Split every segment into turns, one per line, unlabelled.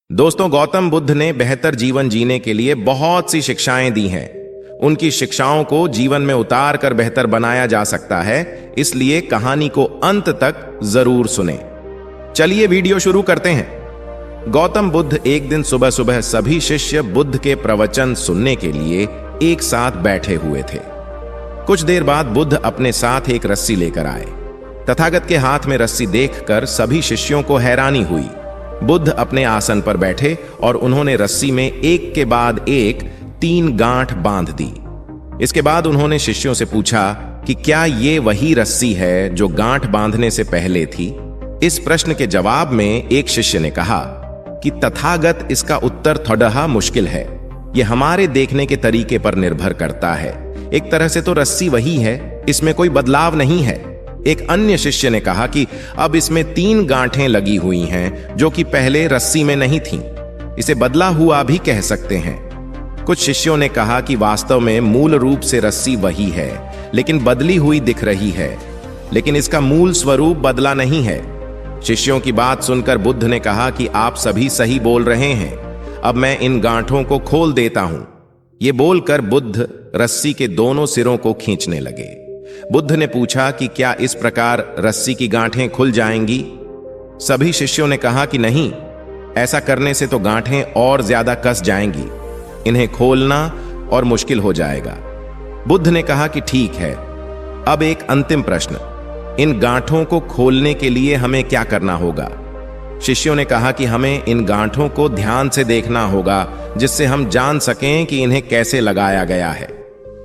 दोस्तों, गौतम बुद्ध ने बेहतर जीवन जीने के लिए बहुत सी शिक्षाएं दी हैं। उनकी शिक्षाओं को जीवन में उतार कर बेहतर बनाया जा सकता है, इसलिए कहानी को अंत तक जरूर सुनें। चलिए वीडियो शुरू करते हैं। गौतम बुद्ध एक दिन सुबह सुबह सभी शिष्य बुद्ध के प्रवचन सुनने के लिए एक साथ बैठे हुए थे। कुछ देर बाद बुद्ध अपने साथ एक रस्सी लेकर आए। तथागत के हाथ में रस्सी देखकर सभी शिष्यों को हैरानी हुई। बुद्ध अपने आसन पर बैठे और उन्होंने रस्सी में एक के बाद एक 3 गांठ बांध दी। इसके बाद उन्होंने शिष्यों से पूछा कि क्या ये वही रस्सी है जो गांठ बांधने से पहले थी। इस प्रश्न के जवाब में एक शिष्य ने कहा कि तथागत, इसका उत्तर थोड़ा मुश्किल है। यह हमारे देखने के तरीके पर निर्भर करता है। एक तरह से तो रस्सी वही है, इसमें कोई बदलाव नहीं है। एक अन्य शिष्य ने कहा कि अब इसमें 3 गांठें लगी हुई हैं जो कि पहले रस्सी में नहीं थीं। इसे बदला हुआ भी कह सकते हैं। कुछ शिष्यों ने कहा कि वास्तव में मूल रूप से रस्सी वही है, लेकिन बदली हुई दिख रही है, लेकिन इसका मूल स्वरूप बदला नहीं है। शिष्यों की बात सुनकर बुद्ध ने कहा कि आप सभी सही बोल रहे हैं, अब मैं इन गांठों को खोल देता हूं। ये बोलकर बुद्ध रस्सी के दोनों सिरों को खींचने लगे। बुद्ध ने पूछा कि क्या इस प्रकार रस्सी की गांठें खुल जाएंगी? सभी शिष्यों ने कहा कि नहीं, ऐसा करने से तो गांठें और ज्यादा कस जाएंगी, इन्हें खोलना और मुश्किल हो जाएगा। बुद्ध ने कहा कि ठीक है, अब एक अंतिम प्रश्न, इन गांठों को खोलने के लिए हमें क्या करना होगा? शिष्यों ने कहा कि हमें इन गांठों को ध्यान से देखना होगा, जिससे हम जान सकें कि इन्हें कैसे लगाया गया है।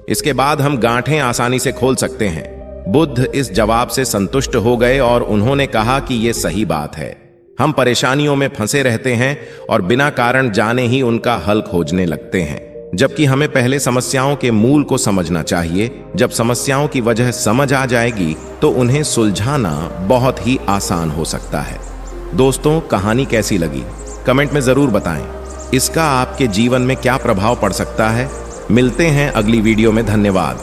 इसके बाद हम गांठें आसानी से खोल सकते हैं। बुद्ध इस जवाब से संतुष्ट हो गए और उन्होंने कहा कि यह सही बात है। हम परेशानियों में फंसे रहते हैं और बिना कारण जाने ही उनका हल खोजने लगते हैं, जबकि हमें पहले समस्याओं के मूल को समझना चाहिए। जब समस्याओं की वजह समझ आ जाएगी तो उन्हें सुलझाना बहुत ही आसान हो सकता है। दोस्तों, कहानी कैसी लगी कमेंट में जरूर बताएं। इसका आपके जीवन में क्या प्रभाव पड़ सकता है? मिलते हैं अगली वीडियो में। धन्यवाद।